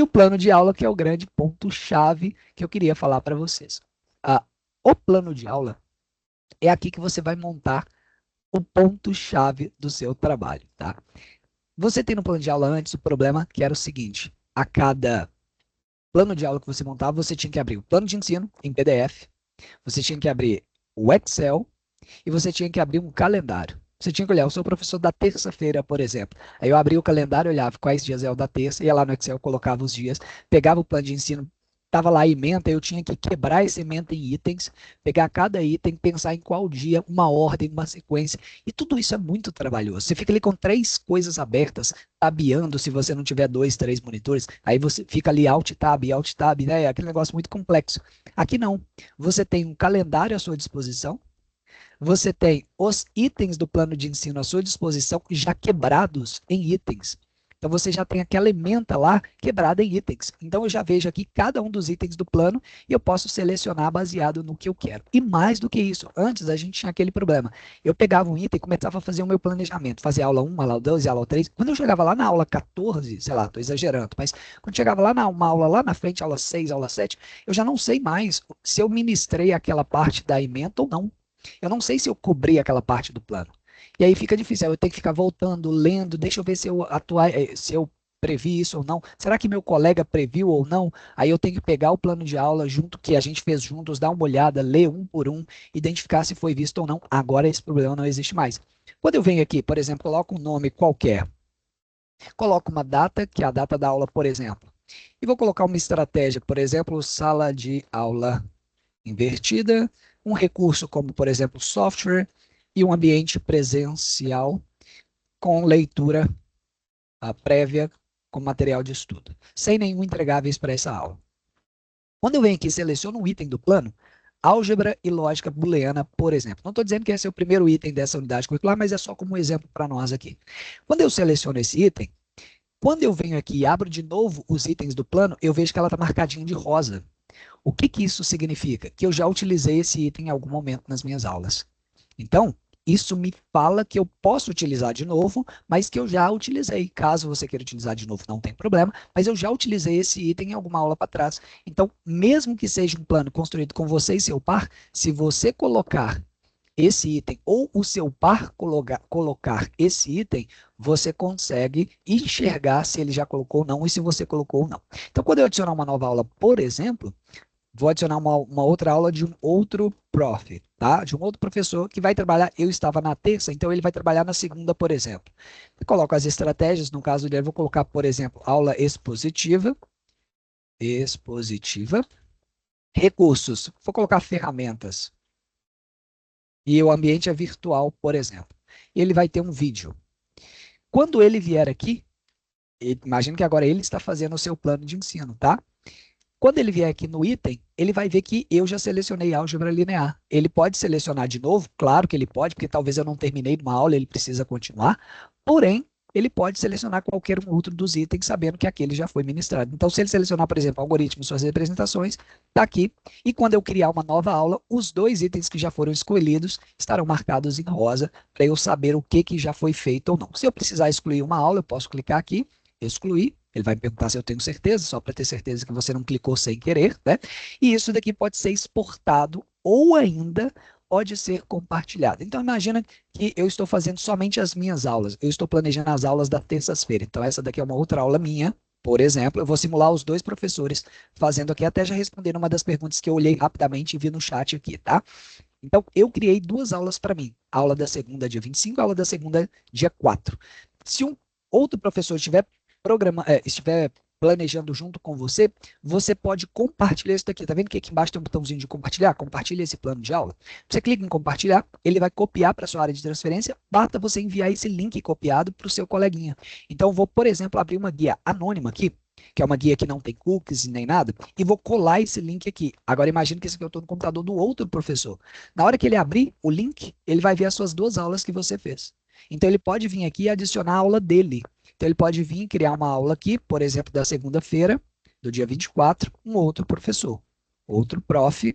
E o plano de aula, que é o grande ponto-chave que eu queria falar para vocês. O plano de aula é aqui que você vai montar o ponto-chave do seu trabalho, tá? Você tem no plano de aula antes o problema que era o seguinte: a cada plano de aula que você montava, você tinha que abrir o plano de ensino em PDF, você tinha que abrir o Excel e você tinha que abrir um calendário. Você tinha que olhar, eu sou professor da terça-feira, por exemplo. Aí eu abria o calendário, olhava quais dias é o da terça, ia lá no Excel, colocava os dias, pegava o plano de ensino, estava lá a ementa, eu tinha que quebrar essa ementa em itens, pegar cada item, pensar em qual dia, uma ordem, uma sequência. E tudo isso é muito trabalhoso. Você fica ali com três coisas abertas, tabeando, se você não tiver dois, três monitores, aí você fica ali alt tab, né? É aquele negócio muito complexo. Aqui não. Você tem um calendário à sua disposição, você tem os itens do plano de ensino à sua disposição já quebrados em itens. Então você já tem aquela ementa lá quebrada em itens. Então eu já vejo aqui cada um dos itens do plano e eu posso selecionar baseado no que eu quero. E mais do que isso, antes a gente tinha aquele problema. Eu pegava um item e começava a fazer o meu planejamento, fazia aula 1, aula 2, aula 3. Quando eu chegava lá na aula 14, sei lá, estou exagerando, mas quando chegava lá na uma aula lá na frente, aula 6, aula 7, eu já não sei mais se eu ministrei aquela parte da ementa ou não. Eu não sei se eu cobri aquela parte do plano. E aí fica difícil. Aí eu tenho que ficar voltando, lendo. Deixa eu ver se eu previ isso ou não. Será que meu colega previu ou não? Aí eu tenho que pegar o plano de aula junto que a gente fez juntos, dar uma olhada, ler um por um, identificar se foi visto ou não. Agora esse problema não existe mais. Quando eu venho aqui, por exemplo, coloco um nome qualquer, coloco uma data, que é a data da aula, por exemplo, e vou colocar uma estratégia, por exemplo, sala de aula invertida, um recurso como, por exemplo, software e um ambiente presencial com leitura prévia com material de estudo, sem nenhum entregáveis para essa aula. Quando eu venho aqui e seleciono um item do plano, álgebra e lógica booleana, por exemplo. Não estou dizendo que esse é o primeiro item dessa unidade curricular, mas é só como um exemplo para nós aqui. Quando eu seleciono esse item, quando eu venho aqui e abro de novo os itens do plano, eu vejo que ela está marcadinha de rosa. O que que isso significa? Que eu já utilizei esse item em algum momento nas minhas aulas. Então, isso me fala que eu posso utilizar de novo, mas que eu já utilizei. Caso você queira utilizar de novo, não tem problema, mas eu já utilizei esse item em alguma aula para trás. Então, mesmo que seja um plano construído com você e seu par, se você colocar esse item ou o seu par colocar esse item, você consegue enxergar se ele já colocou ou não e se você colocou ou não. Então, quando eu adicionar uma nova aula, por exemplo, vou adicionar uma outra aula de um outro prof, tá? De um outro professor que vai trabalhar. Eu estava na terça, então ele vai trabalhar na segunda, por exemplo. Eu coloco as estratégias, no caso dele, eu vou colocar, por exemplo, aula expositiva, recursos, vou colocar ferramentas. E o ambiente é virtual, por exemplo. E ele vai ter um vídeo. Quando ele vier aqui, imagina que agora ele está fazendo o seu plano de ensino, tá? Quando ele vier aqui no item, ele vai ver que eu já selecionei álgebra linear. Ele pode selecionar de novo? Claro que ele pode, porque talvez eu não terminei uma aula, ele precisa continuar. Porém, ele pode selecionar qualquer um outro dos itens, sabendo que aquele já foi ministrado. Então, se ele selecionar, por exemplo, algoritmos, suas representações, está aqui. E quando eu criar uma nova aula, os dois itens que já foram escolhidos estarão marcados em rosa, para eu saber o que já foi feito ou não. Se eu precisar excluir uma aula, eu posso clicar aqui, excluir. Ele vai me perguntar se eu tenho certeza, só para ter certeza que você não clicou sem querer, né? E isso daqui pode ser exportado ou ainda pode ser compartilhado. Então, imagina que eu estou fazendo somente as minhas aulas. Eu estou planejando as aulas da terça-feira. Então, essa daqui é uma outra aula minha. Por exemplo, eu vou simular os dois professores fazendo aqui, até já respondendo uma das perguntas que eu olhei rapidamente e vi no chat aqui, tá? Então, eu criei duas aulas para mim. Aula da segunda, dia 25, aula da segunda, dia 4. Se um outro professor estiver planejando junto com você, você pode compartilhar isso daqui. Tá vendo que aqui embaixo tem um botãozinho de compartilhar? Compartilha esse plano de aula. Você clica em compartilhar, ele vai copiar para sua área de transferência, basta você enviar esse link copiado para o seu coleguinha. Então, vou, por exemplo, abrir uma guia anônima aqui, que é uma guia que não tem cookies nem nada, e vou colar esse link aqui. Agora, imagine que esse aqui eu estou no computador do outro professor. Na hora que ele abrir o link, ele vai ver as suas duas aulas que você fez. Então, ele pode vir aqui e adicionar a aula dele. Então, ele pode vir e criar uma aula aqui, por exemplo, da segunda-feira, do dia 24, um outro professor, outro prof.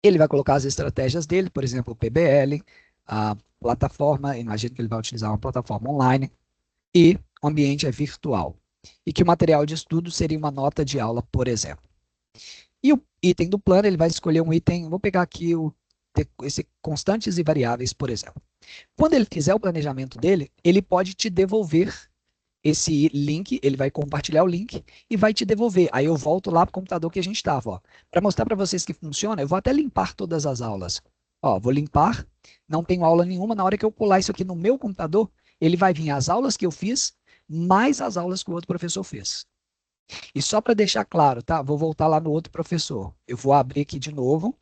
Ele vai colocar as estratégias dele, por exemplo, o PBL, a plataforma, imagino que ele vai utilizar uma plataforma online, e o ambiente é virtual. e que o material de estudo seria uma nota de aula, por exemplo. E o item do plano, ele vai escolher um item, vou pegar aqui esse constantes e variáveis, por exemplo. Quando ele fizer o planejamento dele, ele pode te devolver esse link, ele vai compartilhar o link e vai te devolver. Aí eu volto lá para o computador que a gente estava. Para mostrar para vocês que funciona, eu vou até limpar todas as aulas. Ó, vou limpar, não tenho aula nenhuma. Na hora que eu pular isso aqui no meu computador, ele vai vir as aulas que eu fiz, mais as aulas que o outro professor fez. E só para deixar claro, tá? Vou voltar lá no outro professor. Eu vou abrir aqui de novo.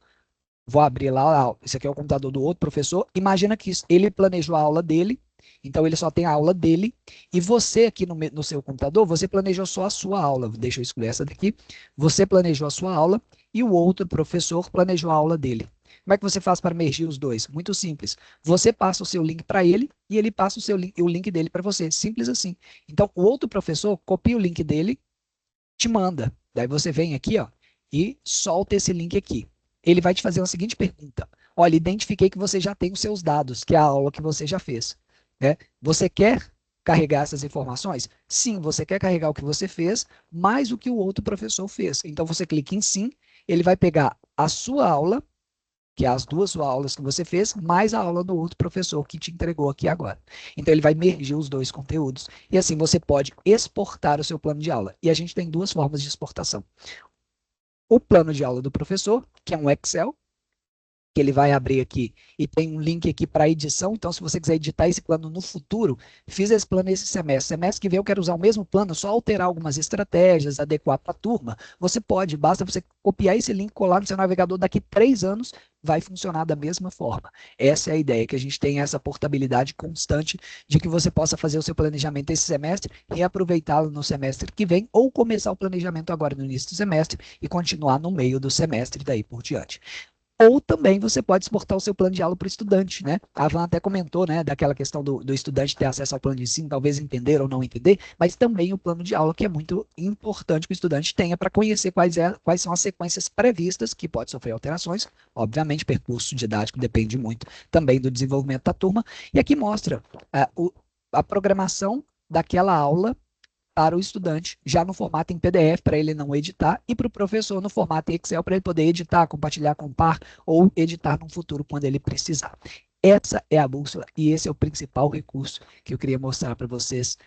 Vou abrir lá, esse aqui é o computador do outro professor. Imagina que ele planejou a aula dele, então ele só tem a aula dele, e você aqui no seu computador, você planejou só a sua aula. Deixa eu excluir essa daqui. Você planejou a sua aula e o outro professor planejou a aula dele. Como é que você faz para mergir os dois? Muito simples. Você passa o seu link para ele e ele passa o link dele para você. Simples assim. Então, o outro professor copia o link dele, te manda. Daí você vem aqui, ó, e solta esse link aqui. Ele vai te fazer a seguinte pergunta. Olha, identifiquei que você já tem os seus dados, que é a aula que você já fez. Né? Você quer carregar essas informações? Sim, você quer carregar o que você fez, mais o que o outro professor fez. Então você clica em sim, ele vai pegar a sua aula, que é as duas aulas que você fez, mais a aula do outro professor que te entregou aqui agora. Então ele vai mergir os dois conteúdos e assim você pode exportar o seu plano de aula. E a gente tem duas formas de exportação. O plano de aula do professor, que é um Excel, que ele vai abrir aqui e tem um link aqui para edição. Então, se você quiser editar esse plano no futuro, fiz esse plano esse semestre. Semestre que vem eu quero usar o mesmo plano, só alterar algumas estratégias, adequar para a turma. Você pode, basta você copiar esse link, colar no seu navegador, daqui 3 anos vai funcionar da mesma forma. Essa é a ideia, que a gente tenha essa portabilidade constante de que você possa fazer o seu planejamento esse semestre, reaproveitá-lo no semestre que vem, ou começar o planejamento agora no início do semestre e continuar no meio do semestre e daí por diante. Ou também você pode exportar o seu plano de aula para o estudante, né? A Van até comentou, né, daquela questão do estudante ter acesso ao plano de ensino, talvez entender ou não entender, mas também o plano de aula, que é muito importante que o estudante tenha para conhecer quais são as sequências previstas, que pode sofrer alterações. Obviamente, percurso didático depende muito também do desenvolvimento da turma. E aqui mostra a programação daquela aula para o estudante, já no formato em PDF, para ele não editar, e para o professor no formato em Excel, para ele poder editar, compartilhar com o par, ou editar no futuro quando ele precisar. Essa é a bússola e esse é o principal recurso que eu queria mostrar para vocês